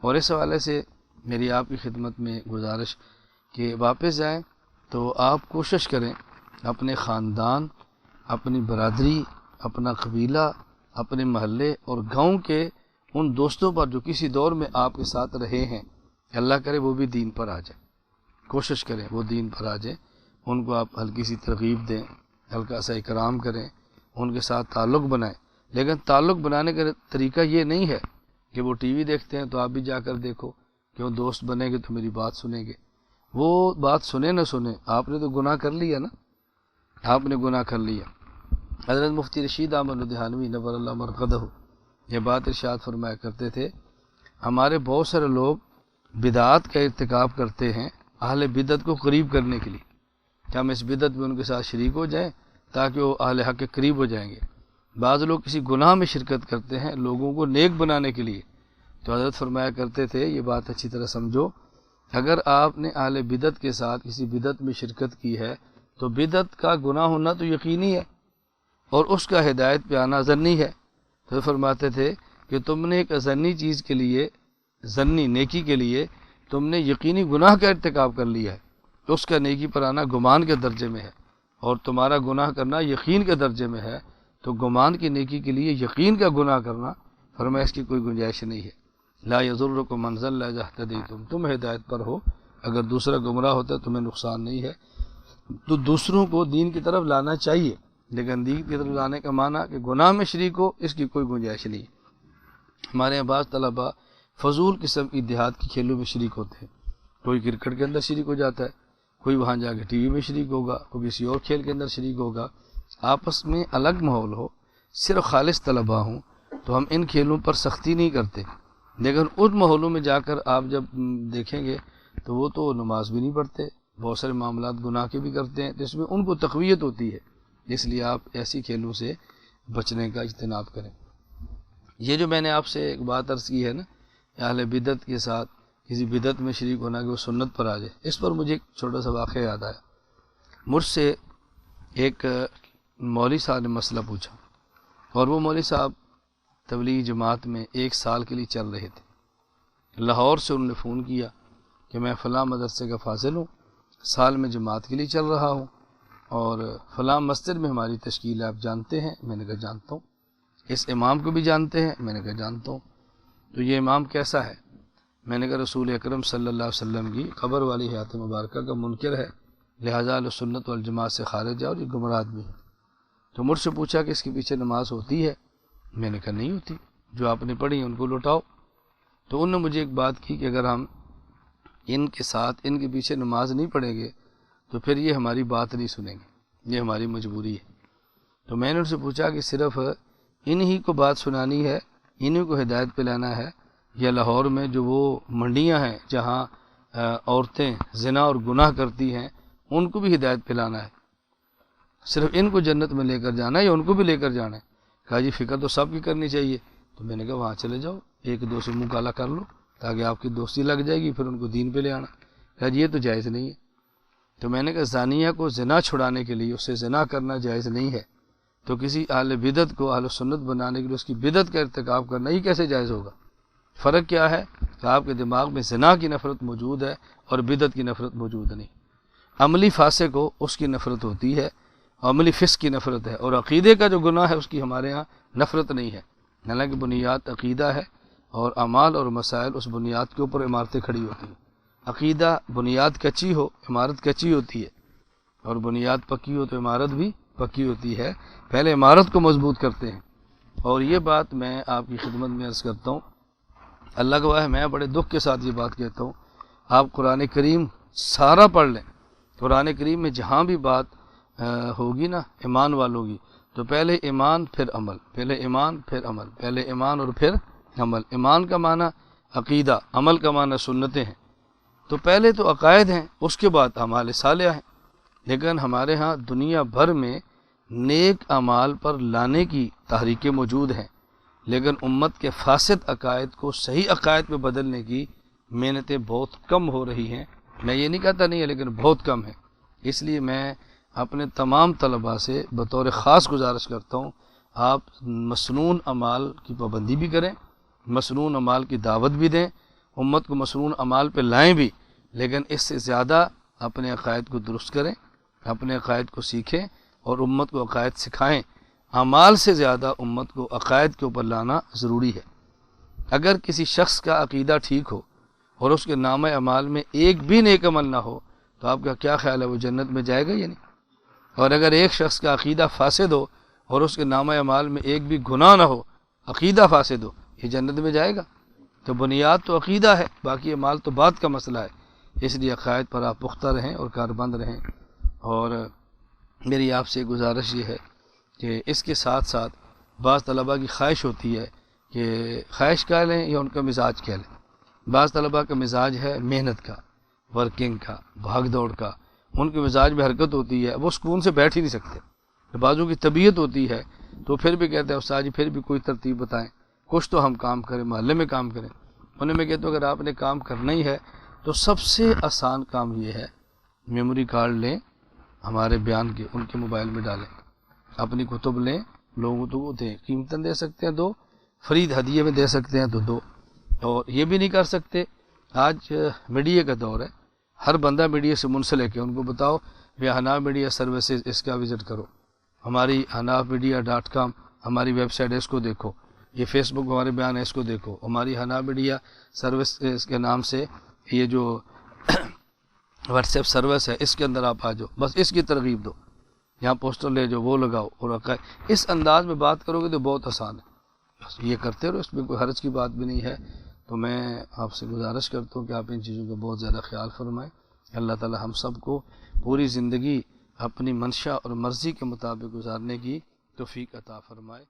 اور اس حوالے سے میری آپ کی خدمت میں گزارش کہ واپس جائیں تو آپ کوشش کریں اپنے خاندان، اپنی برادری، اپنا قبیلہ، اپنے محلے اور گاؤں کے ان دوستوں پر جو کسی دور میں آپ کے ساتھ رہے ہیں، اللہ کرے وہ بھی دین پر آ جائیں، کوشش کریں وہ دین پر آ جائیں، ان کو آپ ہلکی سی ترغیب دیں، ہلکا سا اکرام کریں، ان کے ساتھ تعلق بنائیں۔ لیکن تعلق بنانے کا طریقہ یہ نہیں ہے کہ وہ ٹی وی دیکھتے ہیں تو آپ بھی جا کر دیکھو، کہ وہ دوست بنیں گے تو میری بات سنیں گے۔ وہ بات سنیں نہ سنیں، آپ نے تو گناہ کر لیا نا، آپ نے گناہ کر لیا۔ حضرت مفتی رشید احمد لدھیانوی نور اللہ مرقدہ یہ بات ارشاد فرمایا کرتے تھے، ہمارے بہت سارے لوگ بدعات کا ارتکاب کرتے ہیں اہل بدعت کو قریب کرنے کے لیے، کہ ہم اس بدعت میں ان کے ساتھ شریک ہو جائیں تاکہ وہ اہل حق کے قریب ہو جائیں گے۔ بعض لوگ کسی گناہ میں شرکت کرتے ہیں لوگوں کو نیک بنانے کے لیے، تو حضرت فرمایا کرتے تھے یہ بات اچھی طرح سمجھو، اگر آپ نے اہل بدعت کے ساتھ کسی بدعت میں شرکت کی ہے تو بدعت کا گناہ ہونا تو یقینی ہے اور اس کا ہدایت پہ آنا ظنی ہے۔ تو فرماتے تھے کہ تم نے ایک ظنی چیز کے لیے، ظنی نیکی کے لیے تم نے یقینی گناہ کا ارتکاب کر لیا ہے، تو اس کا نیکی پر آنا گمان کے درجے میں ہے، اور تمہارا گناہ کرنا یقین کے درجے میں ہے، تو گمان کی نیکی کے لیے یقین کا گناہ کرنا فرمایا اس کی کوئی گنجائش نہیں ہے۔ لا یضرکم من ضل اذا اہتدیتم، تم ہدایت پر ہو، اگر دوسرا گمراہ ہوتا ہے تمہیں نقصان نہیں ہے۔ تو دوسروں کو دین کی طرف لانا چاہیے، لیکن دین کی طرف لانے کا معنی کہ گناہ میں شریک ہو اس کی کوئی گنجائش نہیں۔ ہمارے یہاں بعض طلباء فضول قسم کی دیہات کے کھیلوں میں شریک ہوتے ہیں، کوئی کرکٹ کے اندر شریک ہو جاتا ہے، کوئی وہاں جا کے ٹی وی میں شریک ہوگا، کوئی کسی اور کھیل کے اندر شریک ہوگا۔ آپس میں الگ ماحول ہو، صرف خالص طلباء ہوں تو ہم ان کھیلوں پر سختی نہیں کرتے، لیکن ان ماحولوں میں جا کر آپ جب دیکھیں گے تو وہ تو نماز بھی نہیں پڑھتے، بہت سارے معاملات گناہ کے بھی کرتے ہیں، تو اس میں ان کو تقویت ہوتی ہے، اس لیے آپ ایسی کھیلوں سے بچنے کا اجتناب کریں۔ یہ جو میں نے آپ سے ایک بات عرض کی ہے نا، اہل بدعت کے ساتھ کسی بدعت میں شریک ہونا کہ وہ سنت پر آ جائے، اس پر مجھے ایک چھوٹا سا واقعہ یاد آیا۔ مجھ سے ایک مولوی صاحب نے مسئلہ پوچھا، اور وہ مولوی صاحب تبلیغی جماعت میں 1 سال کے لیے چل رہے تھے۔ لاہور سے انہوں نے فون کیا کہ میں فلاں مدرسے کا فاضل ہوں، سال میں جماعت کے لیے چل رہا ہوں، اور فلاں مسجد میں ہماری تشکیل ہے، آپ جانتے ہیں؟ میں نے کہا جانتا ہوں۔ اس امام کو بھی جانتے ہیں؟ میں نے کہا جانتا ہوں۔ تو یہ امام کیسا ہے؟ میں نے کہا رسول اکرم صلی اللہ علیہ وسلم کی قبر والی حیات مبارکہ کا منکر ہے، لہٰذا اہل سنت والجماعت سے خارج ہے اور یہ گمراہ آدمی ہے۔ تو مجھ سے پوچھا کہ اس کے پیچھے نماز ہوتی ہے؟ میں نے کہا نہیں ہوتی، جو آپ نے پڑھی ان کو لوٹاؤ۔ تو انہوں نے مجھے ایک بات کی کہ اگر ہم ان کے ساتھ ان کے پیچھے نماز نہیں پڑھیں گے تو پھر یہ ہماری بات نہیں سنیں گے، یہ ہماری مجبوری ہے۔ تو میں نے ان سے پوچھا کہ صرف انہی کو بات سنانی ہے، انہی کو ہدایت پہ لانا ہے، یا لاہور میں جو وہ منڈیاں ہیں جہاں عورتیں زنا اور گناہ کرتی ہیں ان کو بھی ہدایت پہ لانا ہے؟ صرف ان کو جنت میں لے کر جانا ہے یا ان کو بھی لے کر جانا ہے؟ کہا جی فکر تو سب کی کرنی چاہیے۔ تو میں نے کہا وہاں چلے جاؤ، ایک دو سے منہ کالا کر لو تاکہ آپ کی دوستی لگ جائے گی، پھر ان کو دین پہ لے آنا۔ کہا جی یہ تو جائز نہیں ہے۔ تو میں نے کہا زانیہ کو زنا چھڑانے کے لیے اس سے زنا کرنا جائز نہیں ہے، تو کسی اہل بدعت کو اہل سنت بنانے کے لیے اس کی بدعت کا ارتکاب کرنا ہی کیسے جائز ہوگا؟ فرق کیا ہے کہ آپ کے دماغ میں زنا کی نفرت موجود ہے اور بدعت کی نفرت موجود نہیں۔ عملی فاسق کو اس کی نفرت ہوتی ہے، عملی فسق کی نفرت ہے، اور عقیدے کا جو گناہ ہے اس کی ہمارے ہاں نفرت نہیں ہے، حالانکہ بنیاد عقیدہ ہے اور اعمال اور مسائل اس بنیاد کے اوپر عمارتیں کھڑی ہوتی ہیں۔ عقیدہ بنیاد کچی ہو عمارت کچی ہوتی ہے، اور بنیاد پکی ہو تو عمارت بھی پکی ہوتی ہے۔ پہلے عمارت کو مضبوط کرتے ہیں۔ اور یہ بات میں آپ کی خدمت میں عرض کرتا ہوں، اللہ گواہ ہے میں بڑے دکھ کے ساتھ یہ بات کہتا ہوں، آپ قرآن کریم سارا پڑھ لیں، قرآن کریم میں جہاں بھی بات ہوگی نا ایمان والوں کی، تو پہلے ایمان پھر عمل، پہلے ایمان پھر عمل، پہلے ایمان اور پھر عمل۔ ایمان کا معنی عقیدہ، عمل کا معنی سنتیں ہیں، تو پہلے تو عقائد ہیں، اس کے بعد اعمال صالحہ ہیں۔ لیکن ہمارے ہاں دنیا بھر میں نیک اعمال پر لانے کی تحریکیں موجود ہیں، لیکن امت کے فاسد عقائد کو صحیح عقائد میں بدلنے کی محنتیں بہت کم ہو رہی ہیں۔ میں یہ نہیں کہتا نہیں ہے، لیکن بہت کم ہے۔ اس لیے میں اپنے تمام طلباء سے بطور خاص گزارش کرتا ہوں، آپ مسنون اعمال کی پابندی بھی کریں، مسنون اعمال کی دعوت بھی دیں، امت کو مسنون اعمال پہ لائیں بھی، لیکن اس سے زیادہ اپنے عقائد کو درست کریں، اپنے عقائد کو سیکھیں اور امت کو عقائد سکھائیں۔ اعمال سے زیادہ امت کو عقائد کے اوپر لانا ضروری ہے۔ اگر کسی شخص کا عقیدہ ٹھیک ہو اور اس کے نامہ اعمال میں ایک بھی نیک عمل نہ ہو تو آپ کا کیا خیال ہے، وہ جنت میں جائے گا یا نہیں؟ اور اگر ایک شخص کا عقیدہ فاسد ہو اور اس کے نامہ اعمال میں ایک بھی گناہ نہ ہو، عقیدہ فاسد ہو، یہ جنت میں جائے گا؟ تو بنیاد تو عقیدہ ہے، باقی اعمال تو بعد کا مسئلہ ہے۔ اس لیے عقائد پر آپ پختہ رہیں اور کاربند رہیں۔ اور میری آپ سے گزارش یہ ہے کہ اس کے ساتھ ساتھ بعض طلباء کی خواہش ہوتی ہے کہ خواہش کہہ لیں یا ان کا مزاج کہہ لیں، بعض طلباء کا مزاج ہے محنت کا، ورکنگ کا، بھاگ دوڑ کا، ان کے مزاج میں حرکت ہوتی ہے، وہ سکون سے بیٹھ ہی نہیں سکتے۔ بعضوں کی طبیعت ہوتی ہے تو پھر بھی کہتے ہیں استاد جی پھر بھی کوئی ترتیب بتائیں، کچھ تو ہم کام کریں، محلے میں کام کریں۔ انہیں میں کہتا ہوں اگر آپ نے کام کرنا ہی ہے تو سب سے آسان کام یہ ہے، میموری کارڈ لیں ہمارے بیان کے، ان کے موبائل میں ڈالیں، اپنی کتب لیں، لوگوں کو دیں، قیمتاً دے سکتے ہیں دو، فرید ہدیے میں دے سکتے ہیں تو دو۔ اور یہ بھی نہیں کر سکتے، آج میڈیا کا دور ہے، ہر بندہ میڈیا سے منسلک ہے، ان کو بتاؤ یہ حناف میڈیا سروسز، اس کا وزٹ کرو، ہماری hanafmedia.com ہماری ویب سائٹ ہے، اس کو دیکھو، یہ فیس بک ہمارے بیان ہے، اس کو دیکھو، ہماری حناف میڈیا سروس کے نام سے یہ جو واٹس ایپ سروس ہے اس کے اندر آپ آ جاؤ، بس اس کی ترغیب دو، یہاں پوسٹر لے جو وہ لگاؤ، اور اس انداز میں بات کرو گے تو بہت آسان ہے، بس یہ کرتے رہو، اس میں کوئی حرج کی بات بھی نہیں ہے۔ تو میں آپ سے گزارش کرتا ہوں کہ آپ ان چیزوں کا بہت زیادہ خیال فرمائیں۔ اللہ تعالی ہم سب کو پوری زندگی اپنی منشا اور مرضی کے مطابق گزارنے کی توفیق عطا فرمائے۔